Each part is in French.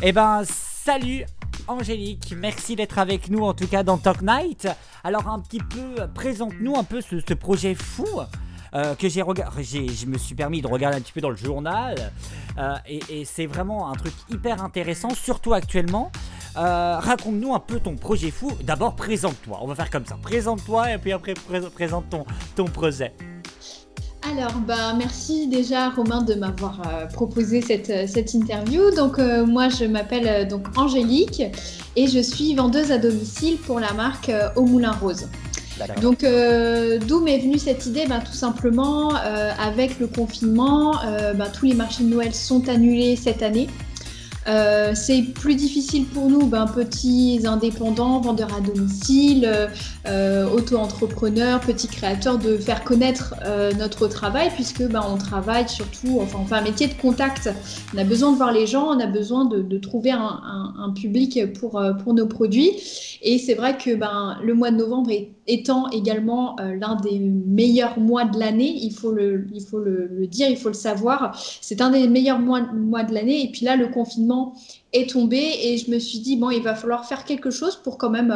Eh ben, salut Angélique, merci d'être avec nous en tout cas dans Talk Night. Alors un petit peu, présente-nous un peu ce projet fou que j'ai regardé. Je me suis permis de regarder un petit peu dans le journal et c'est vraiment un truc hyper intéressant, surtout actuellement. Raconte-nous un peu ton projet fou. D'abord, présente-toi. On va faire comme ça. Présente-toi et puis après présente ton projet. Alors, merci déjà Romain de m'avoir proposé cette interview. Donc, moi, je m'appelle donc Angélique et je suis vendeuse à domicile pour la marque Au Moulin Rose. D'accord. Donc, d'où m'est venue cette idée? Tout simplement, avec le confinement, tous les marchés de Noël sont annulés cette année. C'est plus difficile pour nous, petits indépendants, vendeurs à domicile, auto-entrepreneurs, petits créateurs, de faire connaître notre travail, puisque on travaille surtout, on fait un métier de contact. On a besoin de voir les gens, on a besoin de trouver un public pour nos produits. Et c'est vrai que le mois de novembre étant également l'un des meilleurs mois de l'année, il faut le dire, il faut le savoir. C'est un des meilleurs mois de l'année. Et puis là, le confinement est tombé et je me suis dit il va falloir faire quelque chose pour quand même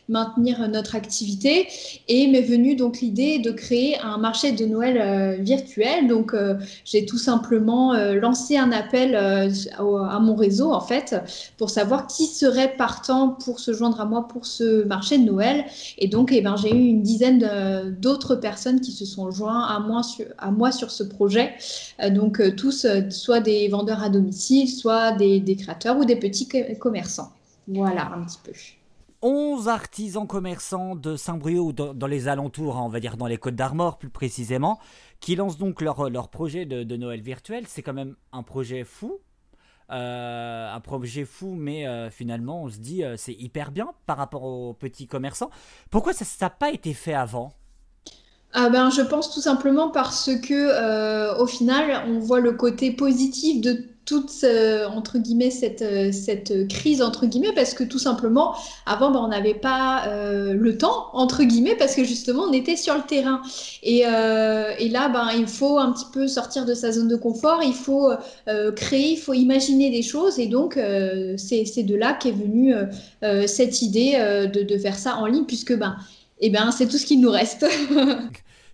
maintenir notre activité, et m'est venue donc l'idée de créer un marché de Noël virtuel. Donc j'ai tout simplement lancé un appel à mon réseau en fait, pour savoir qui serait partant pour se joindre à moi pour ce marché de Noël. Et donc j'ai eu une dizaine d'autres personnes qui se sont joints à moi sur ce projet. Donc tous, soit des vendeurs à domicile, soit des créateurs ou des petits commerçants. Voilà un petit peu. 11 artisans commerçants de Saint-Brieuc ou dans les alentours, on va dire dans les Côtes d'Armor plus précisément, qui lancent donc leur projet de Noël virtuel. C'est quand même un projet fou. Mais finalement on se dit c'est hyper bien par rapport aux petits commerçants. Pourquoi ça n'a pas été fait avant? Je pense tout simplement parce que au final, on voit le côté positif de toute entre guillemets cette crise entre guillemets, parce que tout simplement avant on n'avait pas le temps entre guillemets, parce que justement on était sur le terrain, et là il faut un petit peu sortir de sa zone de confort, il faut créer, il faut imaginer des choses, et donc c'est de là qu'est venue cette idée de faire ça en ligne, puisque c'est tout ce qu'il nous reste.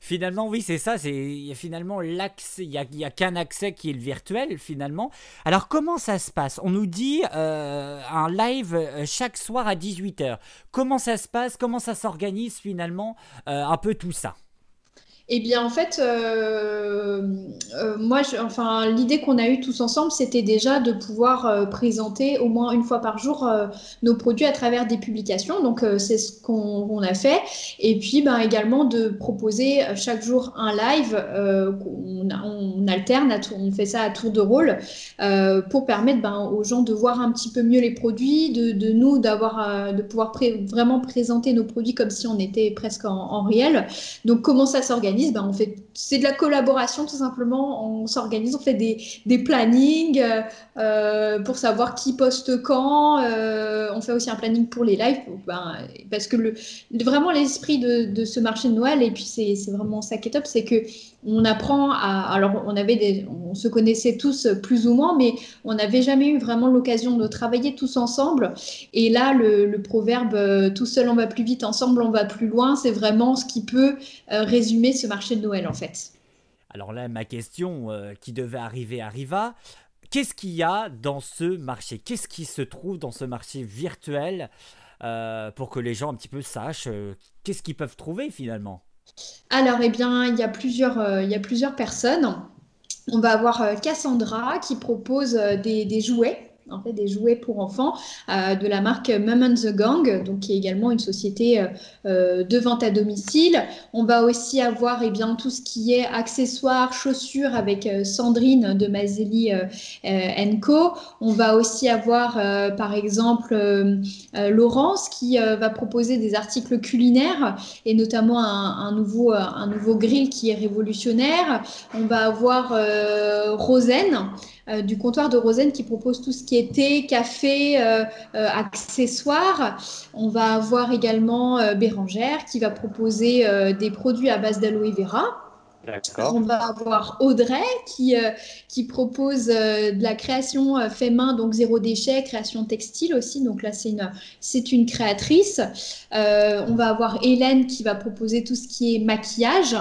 Finalement, oui, c'est ça. Il y a finalement l'accès. Il y a qu'un accès qui est le virtuel, finalement. Alors, comment ça se passe? On nous dit un live chaque soir à 18h. Comment ça se passe? Comment ça s'organise, finalement, un peu tout ça? Eh bien, en fait, l'idée qu'on a eue tous ensemble, c'était déjà de pouvoir présenter au moins une fois par jour nos produits à travers des publications. Donc, c'est ce qu'on a fait. Et puis, également de proposer chaque jour un live. On alterne, on fait ça à tour de rôle, pour permettre aux gens de voir un petit peu mieux les produits, de nous, de pouvoir vraiment présenter nos produits comme si on était presque en réel. Donc, comment ça s'organise? C'est de la collaboration tout simplement. On s'organise, on fait des plannings pour savoir qui poste quand. On fait aussi un planning pour les lives, parce que vraiment l'esprit de ce marché de Noël, et puis c'est vraiment ça qui est top, c'est que on apprend alors on se connaissait tous plus ou moins, mais on n'avait jamais eu vraiment l'occasion de travailler tous ensemble. Et là, le proverbe tout seul on va plus vite, ensemble on va plus loin, c'est vraiment ce qui peut résumer ce marché de Noël en fait. Alors là, ma question qui devait arriver arriva. Qu'est-ce qu'il y a dans ce marché? Qu'est-ce qui se trouve dans ce marché virtuel pour que les gens un petit peu sachent qu'est-ce qu'ils peuvent trouver finalement? Alors, eh bien, il y a plusieurs personnes. On va avoir Cassandra qui propose des jouets. En fait, des jouets pour enfants de la marque Mum and the Gang, donc qui est également une société de vente à domicile. On va aussi avoir tout ce qui est accessoires, chaussures, avec Sandrine de Mazeli Co. On va aussi avoir par exemple Laurence qui va proposer des articles culinaires, et notamment un nouveau grill qui est révolutionnaire. On va avoir Rosen du comptoir de Rosen qui propose tout ce qui est thé, café, accessoires. On va avoir également Bérangère qui va proposer des produits à base d'aloe vera. D'accord. On va avoir Audrey qui propose de la création fait main, donc zéro déchet, création textile aussi. Donc là, c'est une créatrice. On va avoir Hélène qui va proposer tout ce qui est maquillage.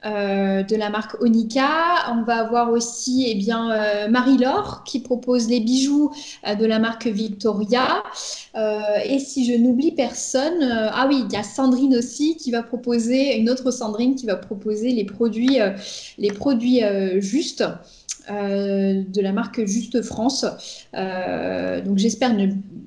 De la marque Onika. On va avoir aussi Marie-Laure qui propose les bijoux de la marque Victoria. Et si je n'oublie personne, ah oui, il y a Sandrine aussi qui va proposer, une autre Sandrine qui va proposer les produits Juste. De la marque Juste France. Donc j'espère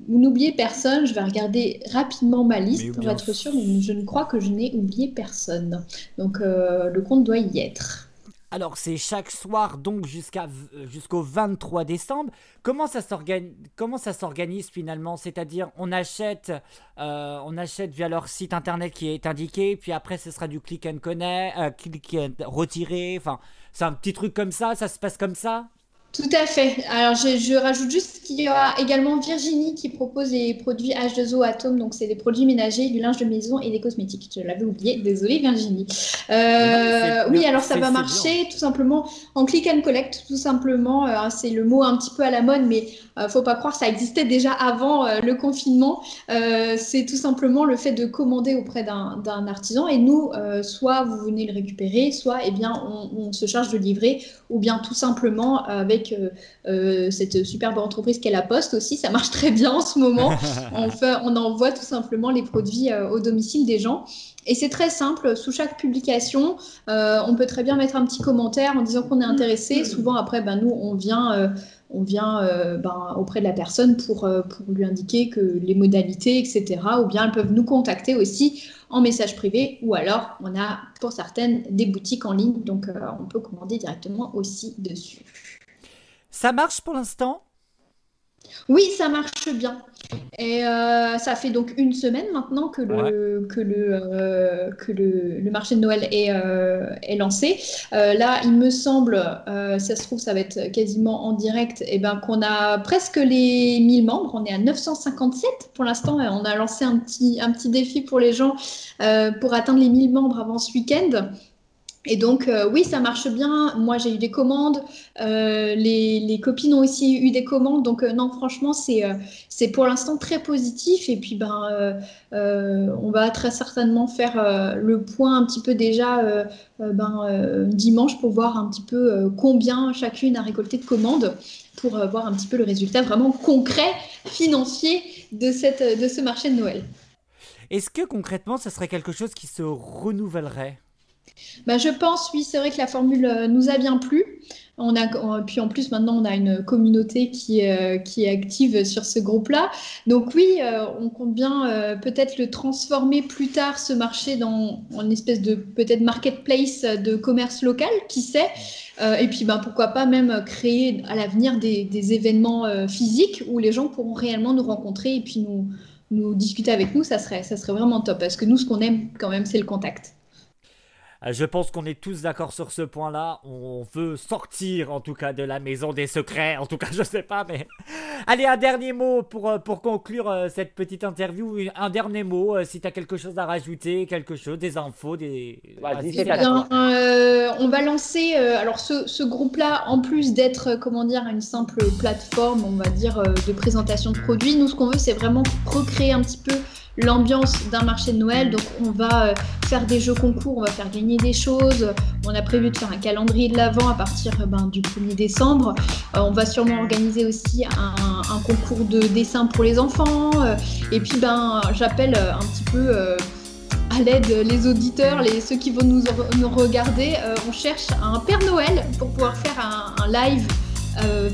n'oublier personne. Je vais regarder rapidement ma liste pour être sûre, mais je ne crois que je n'ai oublié personne. Donc le compte doit y être. Alors, c'est chaque soir, donc jusqu'au 23 décembre. Comment ça s'organise finalement? C'est-à-dire, on achète via leur site internet qui est indiqué, puis après, ce sera du click and connect, click and retirer. Enfin, c'est un petit truc comme ça se passe comme ça? Tout à fait. Alors, je rajoute juste qu'il y aura également Virginie qui propose les produits H2O Atome. Donc, c'est des produits ménagers, du linge de maison et des cosmétiques. Je l'avais oublié. Désolée, Virginie. Oui, alors ça va marcher tout simplement en click and collect. Tout simplement, c'est le mot un petit peu à la mode, mais faut pas croire, ça existait déjà avant le confinement. C'est tout simplement le fait de commander auprès d'un artisan. Et nous, soit vous venez le récupérer, soit on se charge de livrer, ou bien tout simplement avec cette superbe entreprise qu'est la Poste aussi, ça marche très bien en ce moment. On envoie tout simplement les produits au domicile des gens. Et c'est très simple, sous chaque publication, on peut très bien mettre un petit commentaire en disant qu'on est intéressé. Souvent après, nous, on vient auprès de la personne pour lui indiquer que les modalités, etc. Ou bien elles peuvent nous contacter aussi en message privé, ou alors on a pour certaines des boutiques en ligne, donc on peut commander directement aussi dessus. Ça marche pour l'instant? Oui, ça marche bien. Et ça fait donc une semaine maintenant que le marché de Noël est lancé. Là, il me semble, ça se trouve, ça va être quasiment en direct, qu'on a presque les 1000 membres. On est à 957 pour l'instant. On a lancé un petit défi pour les gens pour atteindre les 1000 membres avant ce week-end. Et donc, oui, ça marche bien. Moi, j'ai eu des commandes. Les copines ont aussi eu des commandes. Donc, non, franchement, c'est pour l'instant très positif. Et puis, on va très certainement faire le point un petit peu déjà dimanche pour voir un petit peu combien chacune a récolté de commandes pour voir un petit peu le résultat vraiment concret, financier de ce marché de Noël. Est-ce que concrètement, ça serait quelque chose qui se renouvellerait? Je pense, oui, c'est vrai que la formule nous a bien plu. Puis en plus, maintenant, on a une communauté qui est active sur ce groupe-là. Donc oui, on compte bien peut-être le transformer plus tard, ce marché, en une espèce de peut-être marketplace de commerce local, qui sait. Et puis pourquoi pas même créer à l'avenir des événements physiques où les gens pourront réellement nous rencontrer et puis nous discuter avec nous. Ça serait vraiment top, parce que nous, ce qu'on aime quand même, c'est le contact. Je pense qu'on est tous d'accord sur ce point-là. On veut sortir, en tout cas, de la maison des secrets. En tout cas, je sais pas, mais... Allez, un dernier mot pour conclure cette petite interview. Un dernier mot, si tu as quelque chose à rajouter, des infos, Vas-y, on va lancer... alors, ce groupe-là, en plus d'être, une simple plateforme, on va dire, de présentation de produits, nous, ce qu'on veut, c'est vraiment recréer un petit peu l'ambiance d'un marché de Noël. Donc on va faire des jeux concours, on va faire gagner des choses. On a prévu de faire un calendrier de l'Avent à partir du 1er décembre. On va sûrement organiser aussi un concours de dessin pour les enfants. Et puis j'appelle un petit peu à l'aide les auditeurs, ceux qui vont nous regarder. On cherche un Père Noël pour pouvoir faire un live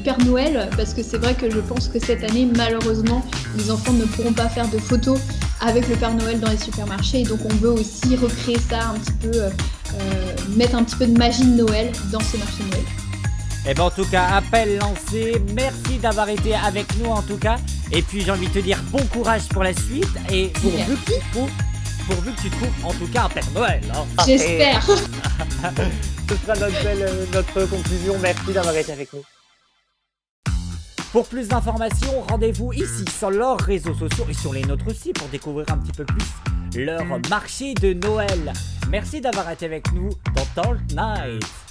Père Noël, parce que c'est vrai que je pense que cette année, malheureusement, les enfants ne pourront pas faire de photos avec le Père Noël dans les supermarchés, et donc on veut aussi recréer ça un petit peu, mettre un petit peu de magie de Noël dans ce marché de Noël. Et en tout cas, appel lancé. Merci d'avoir été avec nous en tout cas. Et puis j'ai envie de te dire bon courage pour la suite, et pourvu que tu trouves en tout cas un Père Noël. Hein. J'espère. Ce sera notre conclusion. Merci d'avoir été avec nous. Pour plus d'informations, rendez-vous ici sur leurs réseaux sociaux et sur les nôtres aussi pour découvrir un petit peu plus leur marché de Noël. Merci d'avoir été avec nous dans Talk Night.